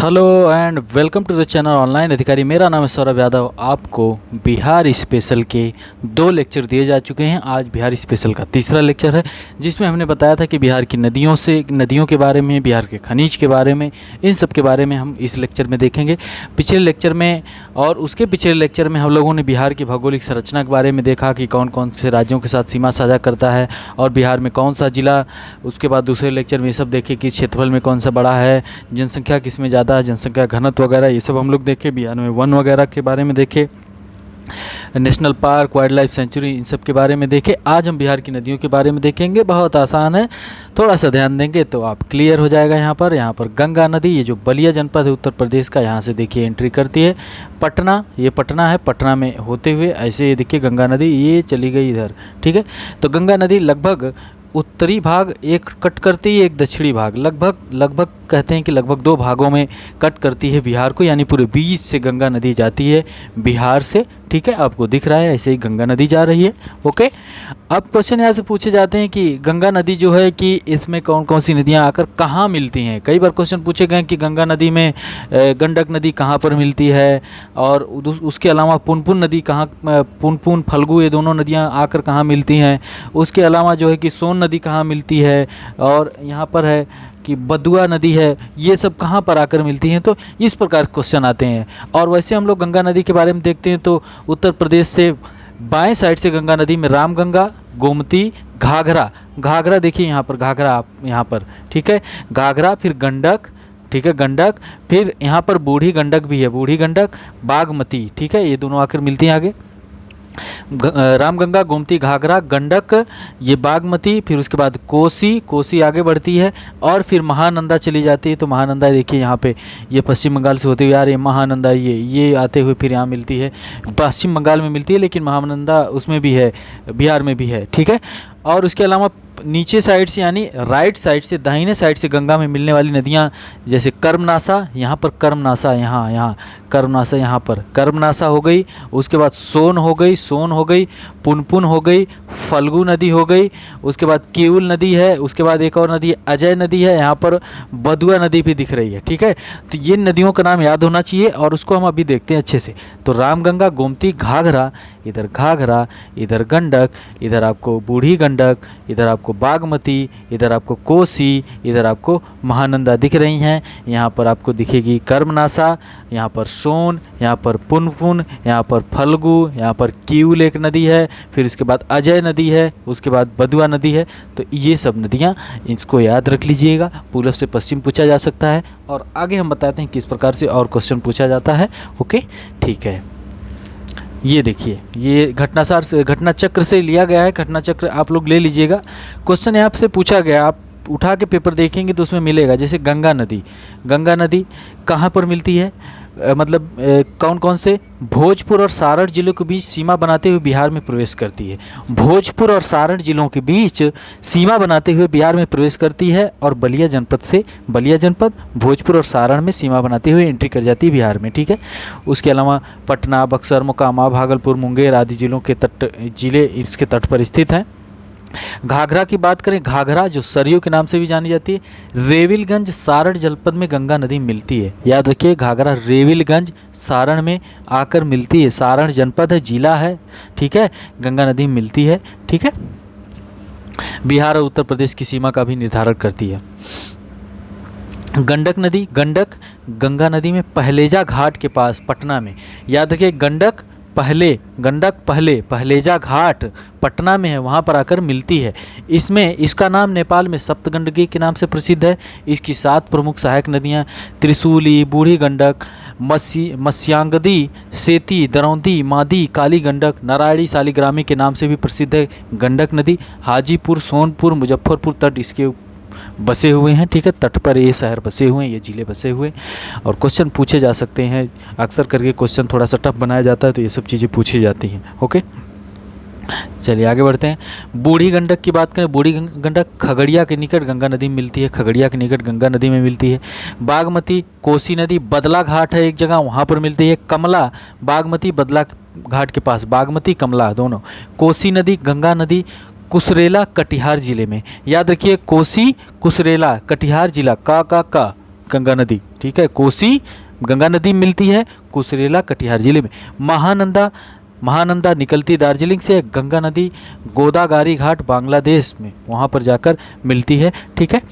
Hello and welcome to the channel online अधिकारी। मेरा नाम है सौरभ यादव। आपको बिहार स्पेशल के 2 लेक्चर दिए जा चुके हैं। आज बिहार स्पेशल का तीसरा लेक्चर है, जिसमें हमने बताया था कि बिहार की नदियों के बारे में, बिहार के खनिज के बारे में, इन सब के बारे में हम इस लेक्चर में देखेंगे। पिछले लेक्चर में और उसके पिछले लेक्चर में हम लोगों ने बिहार की भौगोलिक संरचना के बारे में देखा कि कौन कौन से राज्यों के साथ सीमा साझा करता है और बिहार में कौन सा ज़िला। उसके बाद दूसरे लेक्चर में ये सब देखे कि क्षेत्रफल में कौन सा बड़ा है, जनसंख्या किसमें ज़्यादा, जनसंख्या घनत्व वगैरह ये सब हम लोग देखे। बिहार में वन वगैरह के बारे में देखे, national park, wildlife sanctuary, इन सब के बारे में देखे। आज हम बिहार की नदियों के बारे में देखेंगे। बहुत आसान है, थोड़ा सा ध्यान देंगे तो आप क्लियर हो जाएगा। यहाँ पर गंगा नदी, ये जो बलिया जनपद है उत्तर प्रदेश का, यहाँ से देखिए एंट्री करती है। पटना, ये पटना है, पटना में होते हुए ऐसे ये देखिए गंगा नदी ये चली गई इधर, ठीक है। तो गंगा नदी लगभग उत्तरी भाग एक कट करती है, एक दक्षिणी भाग, लगभग कहते हैं कि लगभग 2 भागों में कट करती है बिहार को, यानी पूरे बीच से गंगा नदी जाती है बिहार से, ठीक है। आपको दिख रहा है ऐसे ही गंगा नदी जा रही है, ओके। अब क्वेश्चन यहाँ से पूछे जाते हैं कि गंगा नदी जो है कि इसमें कौन कौन सी नदियाँ आकर कहाँ मिलती हैं। कई बार क्वेश्चन पूछे गए कि गंगा नदी में गंडक नदी कहाँ पर मिलती है, और उसके अलावा पुनपुन नदी कहाँ, पुनपुन फल्गु ये दोनों नदियाँ आकर कहाँ मिलती हैं। उसके अलावा जो है कि सोन नदी कहाँ मिलती है, और यहाँ पर है कि बदुआ नदी है, ये सब कहाँ पर आकर मिलती हैं। तो इस प्रकार क्वेश्चन आते हैं। और वैसे हम लोग गंगा नदी के बारे में देखते हैं तो उत्तर प्रदेश से बाएं साइड से गंगा नदी में रामगंगा, गोमती, घाघरा देखिए यहाँ पर घाघरा, आप यहाँ पर, ठीक है, घाघरा, फिर गंडक, ठीक है, गंडक, फिर यहाँ पर बूढ़ी गंडक भी है, बूढ़ी गंडक, बागमती, ठीक है, ये दोनों आकर मिलती हैं आगे। रामगंगा, गोमती, घाघरा, गंडक, ये बागमती, फिर उसके बाद कोसी आगे बढ़ती है, और फिर महानंदा चली जाती है। तो महानंदा देखिए यहाँ पे, ये पश्चिम बंगाल से होते हुए आ रही है महानंदा, ये आते हुए फिर यहाँ मिलती है, पश्चिम बंगाल में मिलती है, लेकिन महानंदा उसमें भी है, बिहार में भी है, ठीक है। और उसके अलावा नीचे साइड से यानी राइट साइड से, दाहिने साइड से गंगा में मिलने वाली नदियाँ जैसे कर्मनासा, यहाँ पर कर्मनासा, यहाँ कर्मनासा, यहाँ पर कर्मनासा हो गई। उसके बाद सोन हो गई, पुनपुन हो गई, फल्गु नदी हो गई, उसके बाद केउल नदी है, उसके बाद एक और नदी अजय नदी है, यहाँ पर बदुआ नदी भी दिख रही है, ठीक है। तो ये नदियों का नाम याद होना चाहिए और उसको हम अभी देखते हैं अच्छे से। तो रामगंगा, गोमती, घाघरा, इधर गंडक, इधर आपको बूढ़ी गंडक, इधर आपको बागमती, इधर आपको कोसी, इधर आपको महानंदा दिख रही हैं। यहाँ पर आपको दिखेगी कर्मनासा, यहाँ पर सोन, यहाँ पर पुनपुन, यहाँ पर फल्गु, यहाँ पर केउल एक नदी है, फिर उसके बाद अजय नदी है, उसके बाद बदुआ नदी है। तो ये सब नदियाँ, इसको याद रख लीजिएगा। पूर्व से पश्चिम पूछा जा सकता है, और आगे हम बताते हैं किस प्रकार से और क्वेश्चन पूछा जाता है, ओके, ठीक है। ये देखिए, ये घटना चक्र से लिया गया है, घटना चक्र आप लोग ले लीजिएगा। क्वेश्चन यहाँ से पूछा गया, आप उठा के पेपर देखेंगे तो उसमें मिलेगा। जैसे गंगा नदी कहाँ पर मिलती है, मतलब कौन कौन से, भोजपुर और सारण जिलों के बीच सीमा बनाते हुए बिहार में प्रवेश करती है। भोजपुर और सारण जिलों के बीच सीमा बनाते हुए बिहार में प्रवेश करती है, और बलिया जनपद भोजपुर और सारण में सीमा बनाते हुए एंट्री कर जाती है बिहार में, ठीक है। उसके अलावा पटना, बक्सर, मोकामा, भागलपुर, मुंगेर आदि जिले इसके तट पर स्थित हैं। घाघरा की बात करें, घाघरा जो सरयू के नाम से भी जानी जाती है, रेविलगंज सारण जनपद में गंगा नदी मिलती है। याद रखिए, घाघरा रेविलगंज सारण में आकर मिलती है, सारण जनपद है, जिला है, ठीक है, गंगा नदी मिलती है, ठीक है। बिहार और उत्तर प्रदेश की सीमा का भी निर्धारण करती है। गंडक गंगा नदी में पहलेजा घाट के पास पटना में, याद रखिए, गंडक पहलेजा घाट पटना में है, वहाँ पर आकर मिलती है। इसका नाम नेपाल में सप्तगंडकी के नाम से प्रसिद्ध है। इसकी 7 प्रमुख सहायक नदियाँ त्रिशूली, बूढ़ी गंडक, मत्स्यांगदी, सेती, दरौंदी, मादी, काली गंडक, नारायणी, शालिग्रामी के नाम से भी प्रसिद्ध है गंडक नदी। हाजीपुर, सोनपुर, मुजफ्फरपुर तट इसके बसे हुए हैं, ठीक है, तट पर ये शहर बसे हुए हैं, ये ज़िले बसे हुए हैं। और क्वेश्चन पूछे जा सकते हैं, अक्सर करके क्वेश्चन थोड़ा सा टफ बनाया जाता है, तो ये सब चीज़ें पूछी जाती हैं, ओके। चलिए आगे बढ़ते हैं। बूढ़ी गंडक की बात करें, बूढ़ी गंडक खगड़िया के निकट गंगा नदी में मिलती है, खगड़िया के निकट गंगा नदी में मिलती है। बागमती, कोसी नदी, बदला घाट है एक जगह, वहाँ पर मिलती है। कमला, बागमती, बदला घाट के पास, बागमती कमला दोनों। कोसी नदी, गंगा नदी, कुसरेला कटिहार जिले में। याद रखिए, कोसी कुसरेला कटिहार जिला, का गंगा नदी, ठीक है, कोसी गंगा नदी मिलती है कुशरेला कटिहार जिले में। महानंदा निकलती दार्जिलिंग से, गंगा नदी गोदागारी घाट बांग्लादेश में वहाँ पर जाकर मिलती है, ठीक है।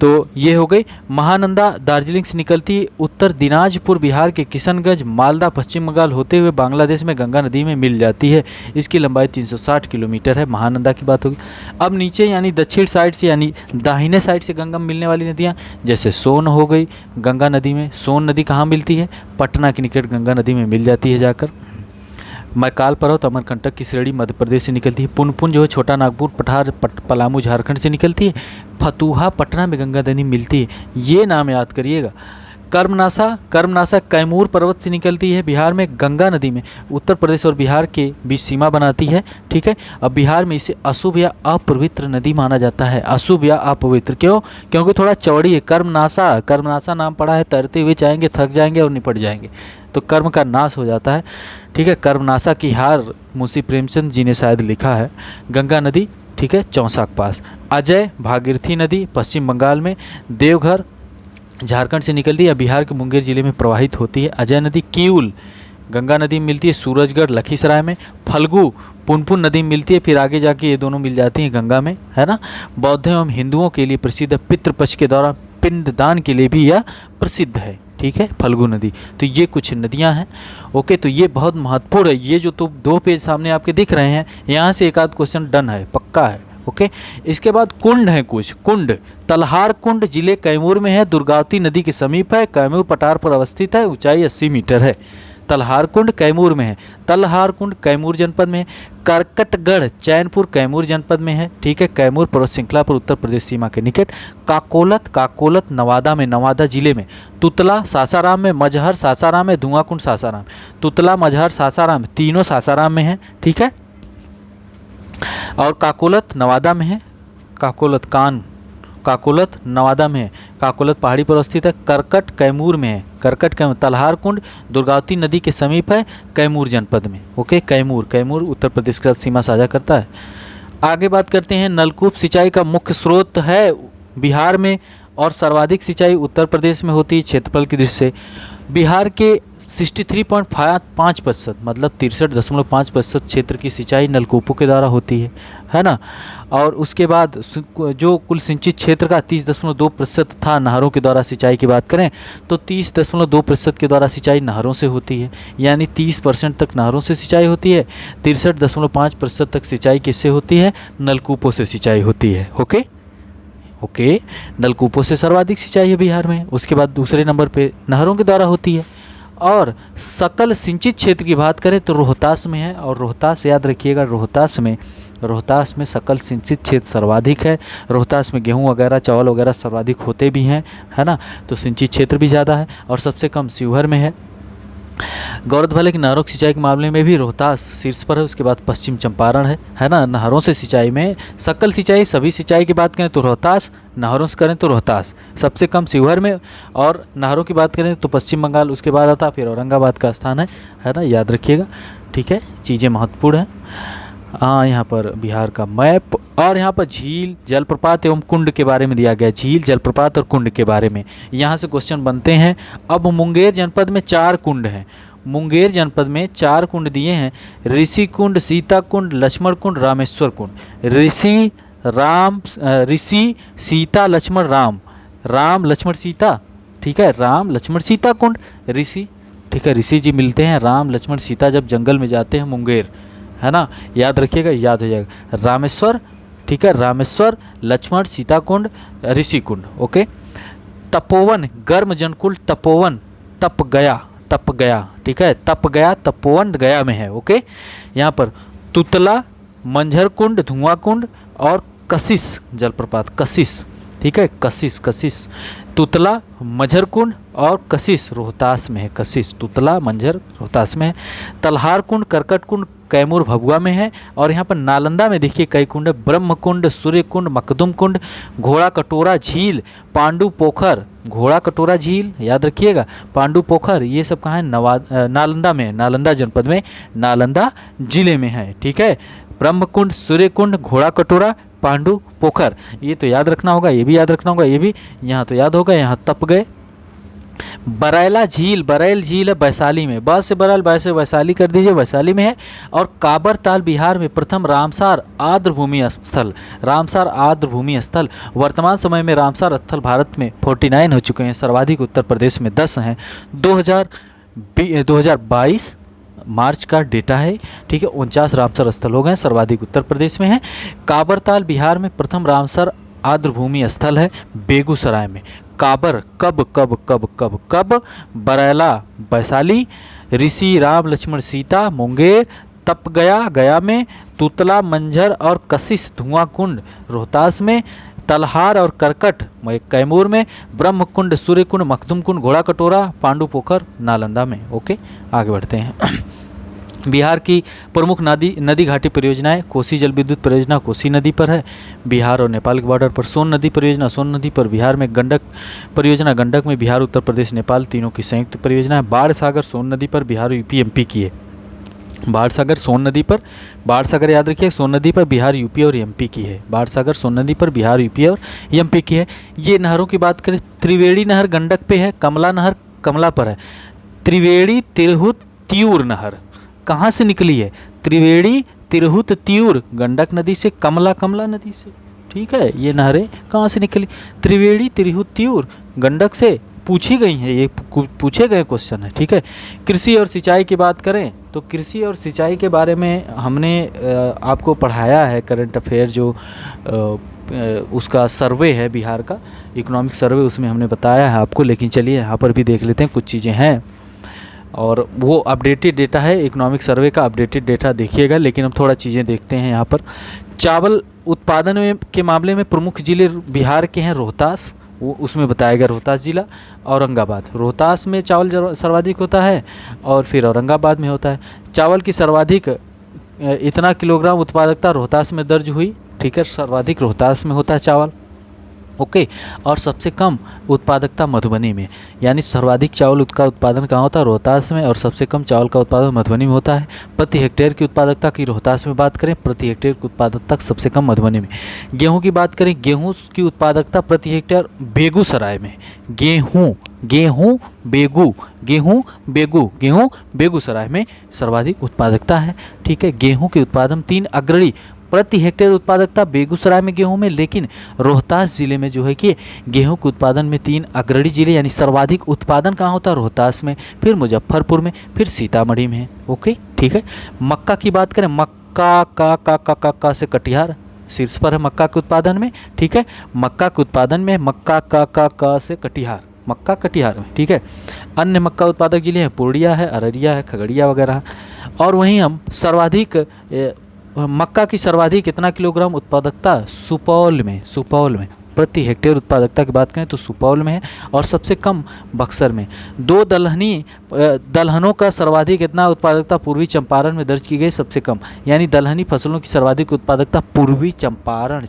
तो ये हो गई महानंदा दार्जिलिंग से निकलती उत्तर दिनाजपुर बिहार के किशनगंज मालदा पश्चिम बंगाल होते हुए बांग्लादेश में गंगा नदी में मिल जाती है। इसकी लंबाई 360 किलोमीटर है। महानंदा की बात होगी। अब नीचे यानी दक्षिण साइड से यानी दाहिने साइड से गंगा मिलने वाली नदियाँ जैसे सोन हो गई गंगा नदी में। सोन नदी कहाँ मिलती है? पटना के निकट गंगा नदी में मिल जाती है जाकर। मैकाल पर्वत अमरकंटक की श्रेणी मध्य प्रदेश से निकलती है। पुनपुन जो है छोटा नागपुर पठार पलामू झारखंड से निकलती है। फतुहा पटना में गंगा नदी मिलती है, ये नाम याद करिएगा। कर्मनासा कैमूर पर्वत से निकलती है बिहार में गंगा नदी में, उत्तर प्रदेश और बिहार के बीच सीमा बनाती है, ठीक है। अब बिहार में इसे अशुभ या अपवित्र नदी माना जाता है। अशुभ या अपवित्र क्यों? क्योंकि थोड़ा चौड़ी है। कर्मनासा नाम पड़ा है, तैरते हुए जाएंगे, थक जाएंगे और निपट जाएंगे, तो कर्म का नाश हो जाता है, ठीक है। कर्मनासा की हार मुंशी प्रेमचंद जी ने शायद लिखा है। गंगा नदी, ठीक है, चौसा के पास। अजय भागीरथी नदी पश्चिम बंगाल में, देवघर झारखंड से निकलती है, बिहार के मुंगेर जिले में प्रवाहित होती है। अजय नदी किऊल गंगा नदी में मिलती है, सूरजगढ़ लखीसराय में। फल्गु पुनपुन नदी में मिलती है, फिर आगे जाके ये दोनों मिल जाती हैं गंगा में, है ना। बौद्ध एवं हिंदुओं के लिए प्रसिद्ध है, पितृपक्ष के दौरान पिंडदान के लिए भी यह प्रसिद्ध है, ठीक है, फल्गु नदी। तो ये कुछ नदियां हैं, ओके। तो ये बहुत महत्वपूर्ण है। ये जो तो 2 पेज सामने आपके दिख रहे हैं, यहाँ से एक आध क्वेश्चन डन है, पक्का है, ओके। इसके बाद कुंड है कुछ। कुंड तलहार कुंड जिले कैमूर में है, दुर्गावती नदी के समीप है, कैमूर पठार पर अवस्थित है, ऊंचाई 80 मीटर है। तलहार कुंड कैमूर में है। तलहार कुंड कैमूर जनपद में है। करकटगढ़ चैनपुर कैमूर जनपद में है, ठीक है, कैमूर पर्वत श्रृंखला पर उत्तर प्रदेश सीमा के निकट। काकोलत नवादा में, नवादा जिले में। तुतला सासाराम में, मजहर सासाराम में, धुआंकुंड सासाराम। तुतला मजहर सासाराम तीनों सासाराम में है, ठीक है। और काकोलत नवादा में है। काकोलत नवादा में है। काकोलत पहाड़ी पर स्थित है। करकट कैमूर में है। कैमूर। तलहार कुंड दुर्गावती नदी के समीप है, कैमूर जनपद में, ओके। कैमूर उत्तर प्रदेश के साथ सीमा साझा करता है। आगे बात करते हैं, नलकूप सिंचाई का मुख्य स्रोत है बिहार में और सर्वाधिक सिंचाई उत्तर प्रदेश में होती है क्षेत्रफल की दृष्टि से। बिहार के 63.5% मतलब 63.5% क्षेत्र की सिंचाई नलकूपों के द्वारा होती है ना। और उसके बाद जो कुल सिंचित क्षेत्र का 30.2% था नहरों के द्वारा सिंचाई की बात करें तो 30.2% के द्वारा सिंचाई नहरों से होती है, यानी 30% तक नहरों से सिंचाई होती है। 63.5% तक सिंचाई किससे होती है? नलकूपों से सिंचाई होती है, ओके। नलकूपों से सर्वाधिक सिंचाई है बिहार में। उसके बाद दूसरे नंबर पे नहरों के द्वारा होती है। और सकल सिंचित क्षेत्र की बात करें तो रोहतास में है, और रोहतास याद रखिएगा, रोहतास में सकल सिंचित क्षेत्र सर्वाधिक है। रोहतास में गेहूं वगैरह चावल वगैरह सर्वाधिक होते भी हैं, है ना, तो सिंचित क्षेत्र भी ज़्यादा है। और सबसे कम शिवहर में है। गौरतलब है कि नहरों की सिंचाई के मामले में भी रोहतास शीर्ष पर है। उसके बाद पश्चिम चंपारण है ना। नहरों से सिंचाई में सकल सिंचाई सभी सिंचाई की बात करें तो रोहतास, नहरों से करें तो रोहतास, सबसे कम शिवहर में, और नहरों की बात करें तो पश्चिम बंगाल उसके बाद आता, फिर औरंगाबाद का स्थान है ना, याद रखिएगा, ठीक है। चीज़ें महत्वपूर्ण हैं। यहाँ पर बिहार का मैप, और यहाँ पर झील जलप्रपात एवं कुंड के बारे में दिया गया। झील जलप्रपात और कुंड के बारे में यहाँ से क्वेश्चन बनते हैं। अब मुंगेर जनपद में 4 कुंड हैं। मुंगेर जनपद में 4 कुंड दिए हैं। ऋषि कुंड, सीता कुंड, लक्ष्मण कुंड, रामेश्वर कुंड। ऋषि सीता लक्ष्मण राम लक्ष्मण सीता, ठीक है, राम लक्ष्मण सीता कुंड ऋषि, ठीक है। ऋषि जी मिलते हैं राम लक्ष्मण सीता जब जंगल में जाते हैं मुंगेर, है ना, याद रखिएगा, याद हो जाएगा। रामेश्वर, ठीक है, रामेश्वर, लक्ष्मण सीता कुंड, ऋषि कुंड, ओके। तपोवन गर्म जनकुल, तपोवन तप गया, ठीक है, तप गया तपोवन गया में है, ओके। यहाँ पर तुतला, मंझर कुंड, धुआं कुंड और कशिश जलप्रपात, कशिश, ठीक है, कशिश, तुतला, मंझर कुंड और कशिश रोहतास में है। कशिश, तुतला, मंझर रोहतास में है। तलहार कुंड, करकट कुंड कैमूर भभुआ में है। और यहाँ पर नालंदा में देखिए कई कुंड है। ब्रह्म कुंड, सूर्य कुंड, मकदुम कुंड, घोड़ा कटोरा झील, पांडु पोखर, घोड़ा कटोरा झील याद रखिएगा, पांडु पोखर, ये सब कहाँ है? नालंदा में, नालंदा जनपद में, नालंदा जिले में है, ठीक है। ब्रह्म कुंड, सूर्य कुंड, घोड़ा कटोरा, पांडु पोखर, ये तो याद रखना होगा, ये भी याद रखना होगा, ये भी यहाँ तो याद होगा। यहाँ तप गए, बरैला झील, बरैल झील है वैशाली में, ब से बरैल, वै से वैशाली कर दीजिए, वैशाली में है। और काबर ताल बिहार में प्रथम रामसार आर्द्रभूमि स्थल, रामसार आर्द्रभूमि स्थल। वर्तमान समय में रामसार स्थल भारत में 49 हो चुके हैं, सर्वाधिक उत्तर प्रदेश में 10 हैं। 2022 मार्च का डेटा है, ठीक है। 49 रामसर स्थल हो गए, सर्वाधिक उत्तर प्रदेश में है। काबरताल बिहार में प्रथम रामसर आर्द्रभूमि स्थल है बेगूसराय में। काबर कब कब कब कब कब, बरैला वैशाली, ऋषि राम लक्ष्मण सीता मुंगेर, तपगया गया में, तुतला मंझर और कशिश धुआं कुंड रोहतास में, तलहार और करकट कैमूर में, ब्रह्मकुंड, सूर्यकुंड, मखदुम कुंड, घोड़ा कटोरा, पांडु पोखर नालंदा में। ओके, आगे बढ़ते हैं। बिहार की प्रमुख नदी घाटी परियोजनाएं, कोसी जल विद्युत परियोजना कोसी नदी पर है बिहार और नेपाल के बॉर्डर पर। सोन नदी परियोजना सोन नदी पर बिहार में। गंडक परियोजना गंडक में बिहार, उत्तर प्रदेश, नेपाल तीनों की संयुक्त परियोजना है। बाढ़ सागर सोन नदी पर बिहार, यूपी, एमपी की है। बाढ़ सागर सोन नदी पर, बाढ़ सागर याद रखिए सोन नदी पर बिहार, यूपी और एमपी की है। बाढ़ सागर सोन नदी पर बिहार, यूपी और एमपी की है। ये नहरों की बात करें, त्रिवेणी नहर गंडक पे है, कमला नहर कमला पर है। त्रिवेणी तिरहुत तियूर नहर कहाँ से निकली है? त्रिवेणी तिरहुत तियूर गंडक नदी से, कमला कमला नदी से, ठीक है। ये नहरें कहाँ से निकली? त्रिवेणी तिरहुत तियूर गंडक से पूछी गई हैं, ये पूछे गए क्वेश्चन है, ठीक है। कृषि और सिंचाई की बात करें तो कृषि और सिंचाई के बारे में हमने आपको पढ़ाया है, करंट अफेयर जो उसका सर्वे है बिहार का, इकोनॉमिक सर्वे, उसमें हमने बताया है आपको। लेकिन चलिए यहाँ पर भी देख लेते हैं, कुछ चीज़ें हैं और वो अपडेटेड डेटा है, इकोनॉमिक सर्वे का अपडेटेड डेटा देखिएगा। लेकिन हम थोड़ा चीज़ें देखते हैं यहाँ पर। चावल उत्पादन में के मामले में प्रमुख जिले बिहार के हैं रोहतास, वो उसमें बताया गया रोहतास जिला, औरंगाबाद। रोहतास में चावल सर्वाधिक होता है और फिर औरंगाबाद में होता है। चावल की सर्वाधिक इतना किलोग्राम उत्पादकता रोहतास में दर्ज हुई, ठीक है, सर्वाधिक रोहतास में होता है चावल, ओके। और सबसे कम उत्पादकता मधुबनी में, यानी सर्वाधिक चावल का उत्पादन कहाँ होता है? रोहतास में, और सबसे कम चावल का उत्पादन मधुबनी में होता है। प्रति हेक्टेयर की उत्पादकता की रोहतास में बात करें, प्रति हेक्टेयर की उत्पादकता सबसे कम मधुबनी में। गेहूं की बात करें, गेहूं की उत्पादकता प्रति हेक्टेयर बेगूसराय में, गेहूं बेगूसराय में सर्वाधिक उत्पादकता है, ठीक है। गेहूं के उत्पादन 3 अग्रणी प्रति हेक्टेयर उत्पादकता बेगूसराय में गेहूं में, लेकिन रोहतास जिले में जो है कि गेहूं के उत्पादन में 3 अग्रणी जिले, यानी सर्वाधिक उत्पादन कहाँ होता है? रोहतास में, फिर मुजफ्फरपुर में, फिर सीतामढ़ी में है, ओके, ठीक है। मक्का की बात करें, मक्का का से कटिहार शीर्ष पर है मक्का के उत्पादन में, ठीक है। मक्का के उत्पादन में मक्का का से कटिहार, मक्का कटिहार में, ठीक है। अन्य मक्का उत्पादक जिले हैं पूर्णिया है, अररिया है, खगड़िया वगैरह। और वहीं हम सर्वाधिक मक्का की सर्वाधिक कितना किलोग्राम उत्पादकता सुपौल में प्रति हेक्टेयर उत्पादकता की बात करें तो सुपौल में है, और सबसे कम बक्सर में। 2 दलहनों का सर्वाधिक इतना उत्पादकता पूर्वी चंपारण में दर्ज की गई, सबसे कम, यानी दलहनी फसलों की सर्वाधिक उत्पादकता पूर्वी चंपारण,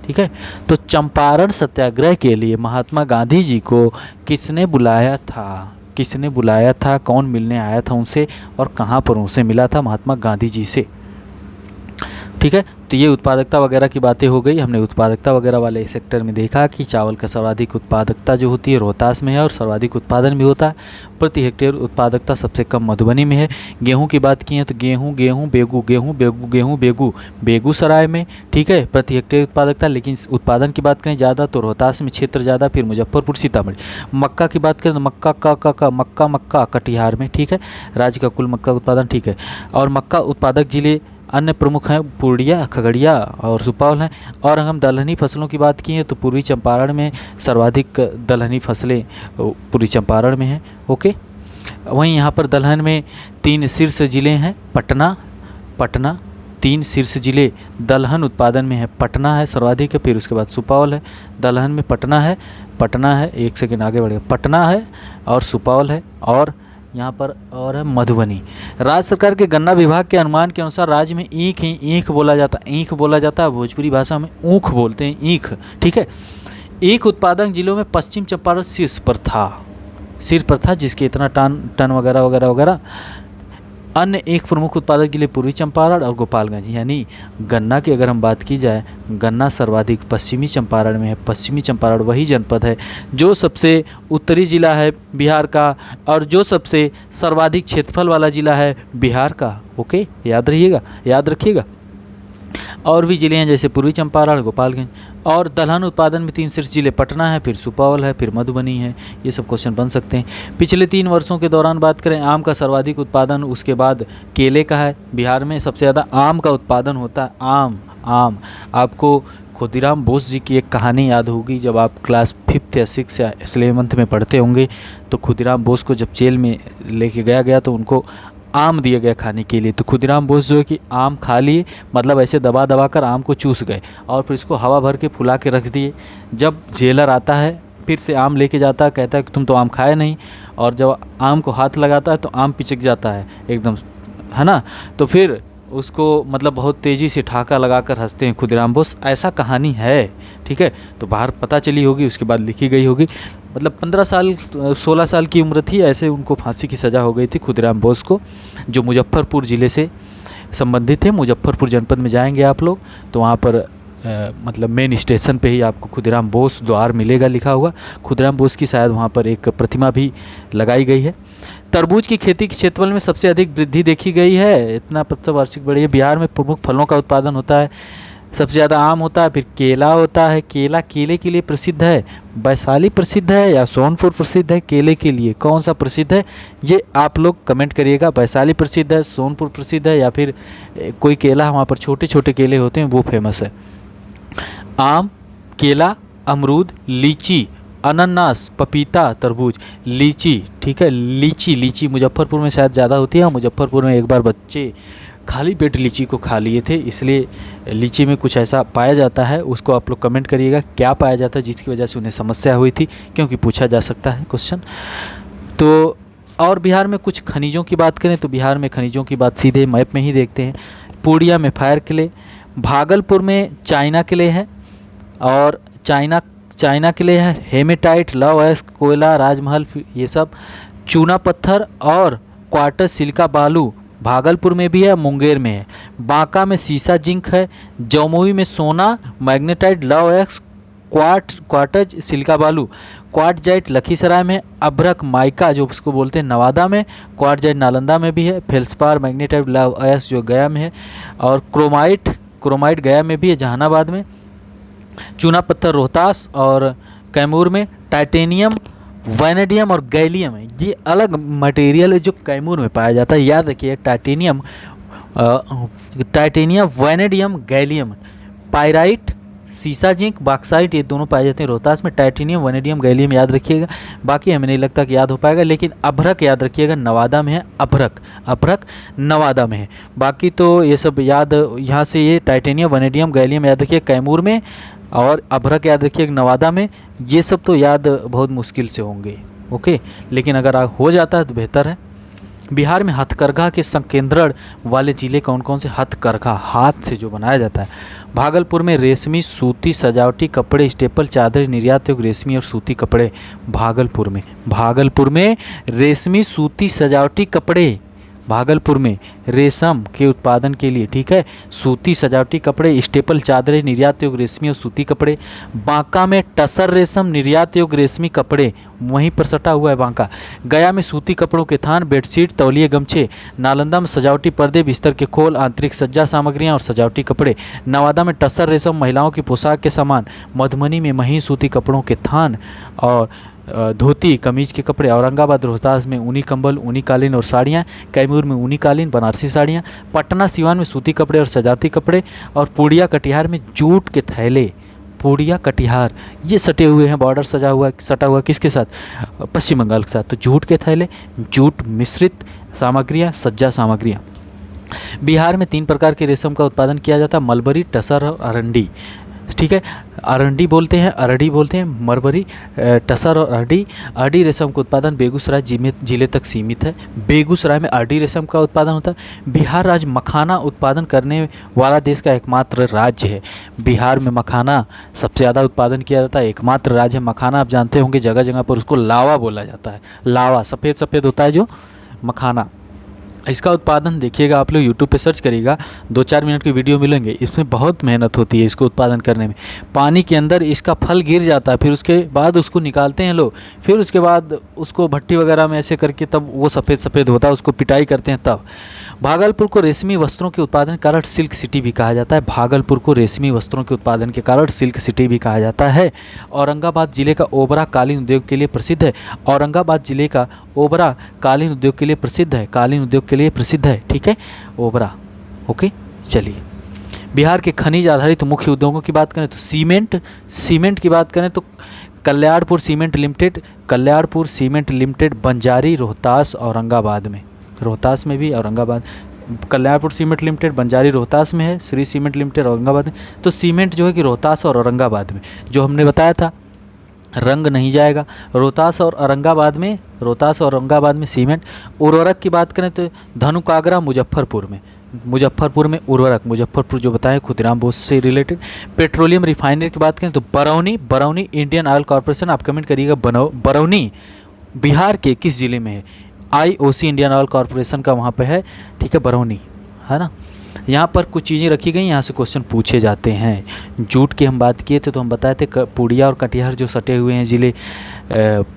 ठीक है। तो चंपारण सत्याग्रह के लिए महात्मा गांधी जी को किसने बुलाया था? कौन मिलने आया था उनसे और कहाँ पर उनसे मिला था? महात्मा गांधी जी से, ठीक है। तो ये उत्पादकता वगैरह की बातें हो गई। हमने उत्पादकता वगैरह वाले सेक्टर में देखा कि चावल का सर्वाधिक उत्पादकता जो होती है रोहतास में है और सर्वाधिक उत्पादन भी होता है। प्रति हेक्टेयर उत्पादकता सबसे कम मधुबनी में है। गेहूं की बात की है तो गेहूं बेगूसराय में, ठीक है, प्रति हेक्टेयर उत्पादकता। लेकिन उत्पादन की बात करें ज़्यादा तो रोहतास में क्षेत्र ज़्यादा, फिर मुजफ्फरपुर, सीतामढ़ी। मक्का की बात करें तो मक्का कटिहार में, ठीक है, राज्य का कुल मक्का उत्पादन, ठीक है। और मक्का उत्पादक जिले अन्य प्रमुख हैं पूर्णिया, खगड़िया और सुपौल हैं। और हम दलहनी फसलों की बात की है तो पूर्वी चंपारण में सर्वाधिक दलहनी फसलें पूर्वी चंपारण में हैं, ओके। वहीं यहाँ पर दलहन में 3 शीर्ष जिले हैं, पटना 3 शीर्ष जिले दलहन उत्पादन में है। पटना है सर्वाधिक है, फिर उसके बाद सुपौल है। दलहन में पटना है, एक सेकंड आगे बढ़ेगा, पटना है और सुपौल है, और यहाँ पर और है मधुबनी। राज्य सरकार के गन्ना विभाग के अनुमान के अनुसार राज्य में ईख बोला जाता है, भोजपुरी भाषा में ऊख बोलते हैं, ईख, ठीक है। ईख उत्पादक जिलों में पश्चिम चंपारण शीर्ष पर था, जिसके इतना टन वगैरह अन्य एक प्रमुख उत्पादक जिले पूर्वी चंपारण और गोपालगंज। यानी गन्ना की अगर हम बात की जाए, गन्ना सर्वाधिक पश्चिमी चंपारण में है। पश्चिमी चंपारण वही जनपद है जो सबसे उत्तरी जिला है बिहार का और जो सबसे सर्वाधिक क्षेत्रफल वाला जिला है बिहार का। ओके, याद रहिएगा, याद रखिएगा। और भी ज़िले हैं जैसे पूर्वी चंपारण, गोपालगंज। और दलहन उत्पादन में 3 शीर्ष जिले पटना है, फिर सुपौल है, फिर मधुबनी है। ये सब क्वेश्चन बन सकते हैं। पिछले 3 वर्षों के दौरान बात करें, आम का सर्वाधिक उत्पादन, उसके बाद केले का है। बिहार में सबसे ज़्यादा आम का उत्पादन होता है। आम आपको खुदीराम बोस जी की एक कहानी याद होगी, जब आप क्लास 5th या 6th या 11th में पढ़ते होंगे, तो खुदीराम बोस को जब जेल में लेके गया तो उनको आम दिया गया खाने के लिए। तो खुदीराम बोस जो है कि आम खा लिए, मतलब ऐसे दबा दबा कर आम को चूस गए और फिर इसको हवा भर के फुला के रख दिए। जब जेलर आता है फिर से आम लेके जाता है, कहता है कि तुम तो आम खाए नहीं, और जब आम को हाथ लगाता है तो आम पिचक जाता है एकदम, है ना। तो फिर उसको मतलब बहुत तेज़ी से ठाका लगाकर हंसते हैं खुदीराम बोस। ऐसा कहानी है, ठीक है। तो बाहर पता चली होगी, उसके बाद लिखी गई होगी। मतलब 15 साल 16 साल की उम्र थी, ऐसे उनको फांसी की सज़ा हो गई थी खुदीराम बोस को, जो मुजफ्फरपुर ज़िले से संबंधित थे। मुजफ्फरपुर जनपद में जाएंगे आप लोग तो वहाँ पर मतलब मेन स्टेशन पे ही आपको खुदीराम बोस द्वार मिलेगा लिखा हुआ। खुदीराम बोस की शायद वहाँ पर एक प्रतिमा भी लगाई गई है। तरबूज की खेती के क्षेत्रफल में सबसे अधिक वृद्धि देखी गई है, इतना वार्षिक बढ़ी है। बिहार में प्रमुख फलों का उत्पादन होता है, सबसे ज़्यादा आम होता है, फिर केला होता है। केला केले के लिए प्रसिद्ध है। वैशाली प्रसिद्ध है या सोनपुर प्रसिद्ध है केले के लिए, कौन सा प्रसिद्ध है ये आप लोग कमेंट करिएगा। वैशाली प्रसिद्ध है, सोनपुर प्रसिद्ध है, या फिर कोई केला वहाँ पर छोटे छोटे केले होते हैं वो फेमस है। आम, केला, अमरूद, लीची, अनानास, पपीता, तरबूज, लीची, ठीक है। लीची मुजफ्फरपुर में शायद ज़्यादा होती है। मुजफ्फरपुर में एक बार बच्चे खाली पेट लीची को खा लिए थे, इसलिए लीची में कुछ ऐसा पाया जाता है। उसको आप लोग कमेंट करिएगा क्या पाया जाता है जिसकी वजह से उन्हें समस्या हुई थी, क्योंकि पूछा जा सकता है क्वेश्चन। तो और बिहार में कुछ खनिजों की बात करें तो बिहार में खनिजों की बात सीधे मैप में ही देखते हैं। पूर्णिया में फायर किले, भागलपुर में चाइना किले है, और चाइना किले है, हेमेटाइट, लव अयस्क, कोयला, राजमहल, ये सब। चूना पत्थर और क्वार्टज सिलिका बालू भागलपुर में भी है, मुंगेर में है। बांका में सीसा जिंक है, जमुई में सोना, मैग्नेटाइट, लव अयस्क, क्वार्टज सिलिका बालू, क्वार्टजाइट लखीसराय में, अभ्रक माइका जो उसको बोलते हैं नवादा में, क्वार्टजाइट नालंदा में भी है, फेल्सपार मैग्नेटाइट लव अयस्क जो गया में है, और क्रोमाइट गया में भी है, जहानाबाद में। चूना पत्थर रोहतास और कैमूर में। टाइटेनियम, वैनेडियम और गैलियम है, ये अलग मटेरियल है जो कैमूर में पाया जाता है। याद रखिए टाइटेनियम, वैनेडियम, गैलियम। पायराइट, सीसा जिंक, बॉक्साइट, ये दोनों पाए जाते हैं रोहतास में। टाइटेनियम, वैनेडियम, गैलियम याद रखिएगा। बाकी हमें नहीं लगता कि याद हो पाएगा, लेकिन अभ्रक याद रखिएगा, नवादा में है। अभ्रक नवादा में है। बाकी तो ये सब याद, यहाँ से ये टाइटेनियम, वैनेडियम, गैलियम याद रखिए कैमूर में, और अभ्रक याद रखिए नवादा में। ये सब तो याद बहुत मुश्किल से होंगे, ओके, लेकिन अगर हो जाता है तो बेहतर है। बिहार में हथकरघा के संकेंद्रण वाले ज़िले कौन कौन से? हथकरघा, हाथ से जो बनाया जाता है। भागलपुर में रेशमी, सूती, सजावटी कपड़े, स्टेपल, चादर, निर्यात योग्य रेशमी और सूती कपड़े। भागलपुर में रेशमी, सूती, सजावटी कपड़े, भागलपुर में रेशम के उत्पादन के लिए, ठीक है, सूती सजावटी कपड़े, स्टेपल चादरें, निर्यात योग्य रेशमी और सूती कपड़े। बांका में टसर रेशम, निर्यात योग्य रेशमी कपड़े, वहीं पर सटा हुआ है बांका। गया में सूती कपड़ों के थान, बेडशीट, तौलिए, गमछे। नालंदा में सजावटी पर्दे, बिस्तर के खोल, आंतरिक सज्जा सामग्रियां और सजावटी कपड़े। नवादा में टसर रेशम, महिलाओं की पोशाक के सामान। मधुबनी में महीन सूती कपड़ों के थान और धोती, कमीज के कपड़े। औरंगाबाद, रोहतास में ऊनी कंबल, ऊनी कालीन और साड़ियाँ। कैमूर में ऊनी कालीन, बनारसी साड़ियाँ। पटना, सिवान में सूती कपड़े और सजावटी कपड़े। और पूर्णिया, कटिहार में जूट के थैले। पूर्णिया, कटिहार ये सटे हुए हैं, बॉर्डर सटा हुआ किसके साथ? पश्चिम बंगाल के साथ। तो जूट के थैले, जूट मिश्रित सामग्रियाँ, सज्जा सामग्रियाँ। बिहार में 3 प्रकार के रेशम का उत्पादन किया जाता है, मलबरी, टसर और अरंडी, ठीक है। अरंडी बोलते हैं, अरड़ी बोलते हैं, मलबरी, टसर और अरडी रेशम का उत्पादन बेगूसराय जिले तक सीमित है। बेगूसराय में अरडी रेशम का उत्पादन होता है। बिहार राज्य मखाना उत्पादन करने वाला देश का एकमात्र राज्य है। बिहार में मखाना सबसे ज़्यादा उत्पादन किया जाता है, एकमात्र राज्य है। मखाना आप जानते होंगे, जगह जगह पर उसको लावा बोला जाता है। लावा सफ़ेद सफ़ेद होता है जो मखाना। इसका उत्पादन देखिएगा, आप लोग यूट्यूब पे सर्च करिएगा, 2-4 मिनट की वीडियो मिलेंगे। इसमें बहुत मेहनत होती है इसको उत्पादन करने में। पानी के अंदर इसका फल गिर जाता है, फिर उसके बाद उसको निकालते हैं लोग, फिर उसके बाद उसको भट्टी वगैरह में ऐसे करके तब वो सफ़ेद सफ़ेद होता है, उसको पिटाई करते हैं तब। भागलपुर को रेशमी वस्त्रों के उत्पादन के कारण सिल्क सिटी भी कहा जाता है। भागलपुर को रेशमी वस्त्रों के उत्पादन के कारण सिल्क सिटी भी कहा जाता है। औरंगाबाद जिले का ओबरा कालीन उद्योग के लिए प्रसिद्ध है। औरंगाबाद जिले का ओबरा कालीन उद्योग के लिए प्रसिद्ध है। कालीन उद्योग के लिए प्रसिद्ध है, ठीक है, ओबरा। ओके, चलिए। बिहार के खनिज आधारित मुख्य उद्योगों की बात करें तो सीमेंट की बात करें तो Kalyanpur cement limited, Kalyanpur cement limited Banjari Rohtas Aurangabad में, रोहतास में भी, औरंगाबाद। कल्याणपुर सीमेंट लिमिटेड बंजारी रोहतास में है, श्री सीमेंट लिमिटेड औरंगाबाद में। तो सीमेंट जो है कि रोहतास और औरंगाबाद में, जो हमने बताया था रंग नहीं जाएगा, रोहतास और औरंगाबाद में, रोहतास और औरंगाबाद में सीमेंट। उर्वरक की बात करें तो धनुकागरा मुजफ्फरपुर में, मुजफ्फरपुर में उर्वरक, मुजफ्फरपुर जो बताएं खुदराम बोस से रिलेटेड। पेट्रोलियम रिफाइनरी की बात करें तो बरौनी इंडियन ऑयल कॉर्पोरेशन, आप कमेंट करिएगा बरौनी बिहार के किस ज़िले में है। IOC इंडियन ऑयल कॉर्पोरेशन का वहाँ पे है, ठीक है, बरौनी, है ना। यहाँ पर कुछ चीज़ें रखी गई, यहाँ से क्वेश्चन पूछे जाते हैं। जूट की हम बात किए थे तो हम बताए थे पूर्णिया और कटिहार जो सटे हुए हैं ज़िले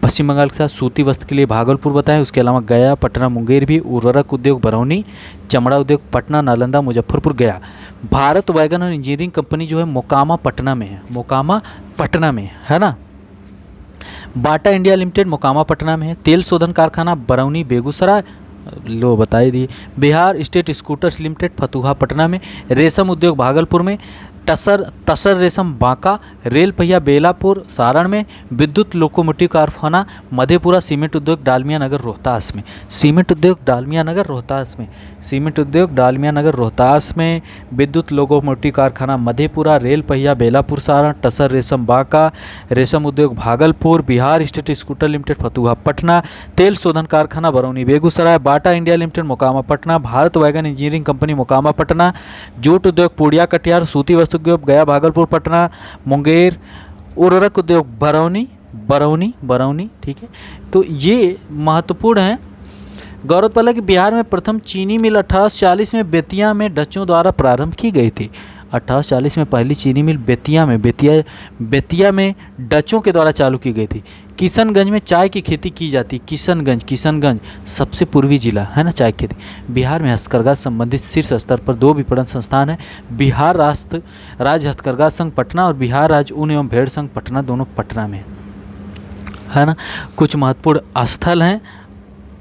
पश्चिम बंगाल के साथ। सूती वस्त्र के लिए भागलपुर बताएं, उसके अलावा गया, पटना, मुंगेर भी। उर्वरक उद्योग बरौनी, चमड़ा उद्योग पटना, नालंदा, मुजफ्फरपुर, गया। भारत वैगन और इंजीनियरिंग कंपनी जो है मोकामा पटना में है, मोकामा पटना में, है ना। Bata India limited Mokama Patna में है। तेल शोधन कारखाना बरौनी बेगूसराय, लो बताई दी। Bihar state scooters limited Fatuha Patna में। रेशम उद्योग भागलपुर में। तसर रेशम बांका। रेल पहिया बेलापुर सारण में। विद्युत लोकोमोटिव कारखाना मधेपुरा। सीमेंट उद्योग डालमिया नगर रोहतास में, सीमेंट उद्योग डालमिया नगर रोहतास में, सीमेंट उद्योग डालमिया नगर रोहतास में। विद्युत लोकोमोटिव कारखाना मधेपुरा। रेल पहिया बेलापुर सारण। टसर रेशम बांका। रेशम उद्योग Bhagalpur. Bihar state scooter limited Fatuha Patna. तेल शोधन कारखाना बरौनी बेगूसराय। बाटा India limited Mokama Patna. Bharat wagon engineering company Mokama Patna. Jute उद्योग पूर्णिया कटिहार। सूती वस्त्र उद्योग गया भागलपुर पटना मुंगेर। उर्वरक उद्योग बरौनी, ठीक है। तो ये महत्वपूर्ण है। गौरतलब है कि बिहार में प्रथम चीनी मिल 1840 में बेतिया में डचों द्वारा प्रारंभ की गई थी। 1840 में पहली चीनी मिल बेतिया में डचों के द्वारा चालू की गई थी। किशनगंज में चाय की खेती की जाती। किशनगंज सबसे पूर्वी जिला है ना चाय की खेती। बिहार में हस्तकरघा संबंधित शीर्ष स्तर पर 2 विपणन संस्थान हैं। बिहार राज्य हस्तकरघा संघ पटना और बिहार राज्य ऊन एवं भेड़ संघ पटना, दोनों पटना में है ना। कुछ महत्वपूर्ण स्थल हैं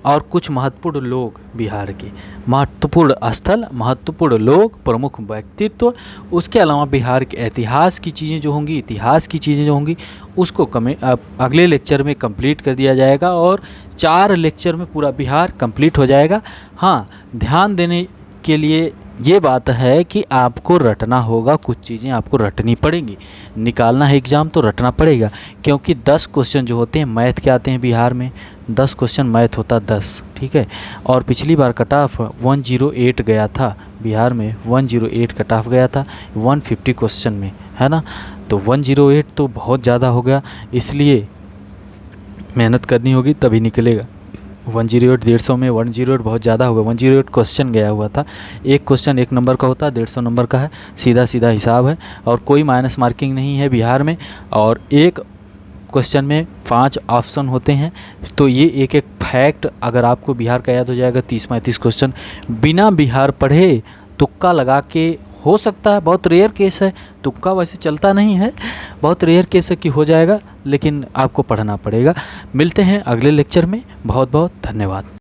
और कुछ महत्वपूर्ण लोग बिहार के, महत्वपूर्ण स्थल, महत्वपूर्ण लोग, प्रमुख व्यक्तित्व। उसके अलावा बिहार के इतिहास की चीज़ें जो होंगी उसको अगले लेक्चर में कंप्लीट कर दिया जाएगा और 4 लेक्चर में पूरा बिहार कंप्लीट हो जाएगा। हाँ, ध्यान देने के लिए ये बात है कि आपको रटना होगा, कुछ चीज़ें आपको रटनी पड़ेंगी। निकालना है एग्ज़ाम तो रटना पड़ेगा, क्योंकि 10 क्वेश्चन जो होते हैं मैथ के आते हैं बिहार में, 10 क्वेश्चन मैथ होता 10, ठीक है। और पिछली बार कट ऑफ 108 गया था बिहार में, 108 कट ऑफ गया था 150 क्वेश्चन में, है ना। तो 108 तो बहुत ज़्यादा हो गया, इसलिए मेहनत करनी होगी तभी निकलेगा। 108 150 में 108 बहुत ज़्यादा होगा। 108 क्वेश्चन गया हुआ था। एक क्वेश्चन 1 नंबर का होता है, 150 नंबर का है, सीधा हिसाब है और कोई माइनस मार्किंग नहीं है बिहार में। और एक क्वेश्चन में 5 ऑप्शन होते हैं। तो ये एक फैक्ट अगर आपको बिहार का याद हो जाएगा। 30-35 क्वेश्चन बिना बिहार पढ़े तुक्का लगा के हो सकता है, बहुत रेयर केस है, तुक्का वैसे चलता नहीं है, बहुत रेयर केस है कि हो जाएगा, लेकिन आपको पढ़ना पड़ेगा। मिलते हैं अगले लेक्चर में, बहुत बहुत धन्यवाद।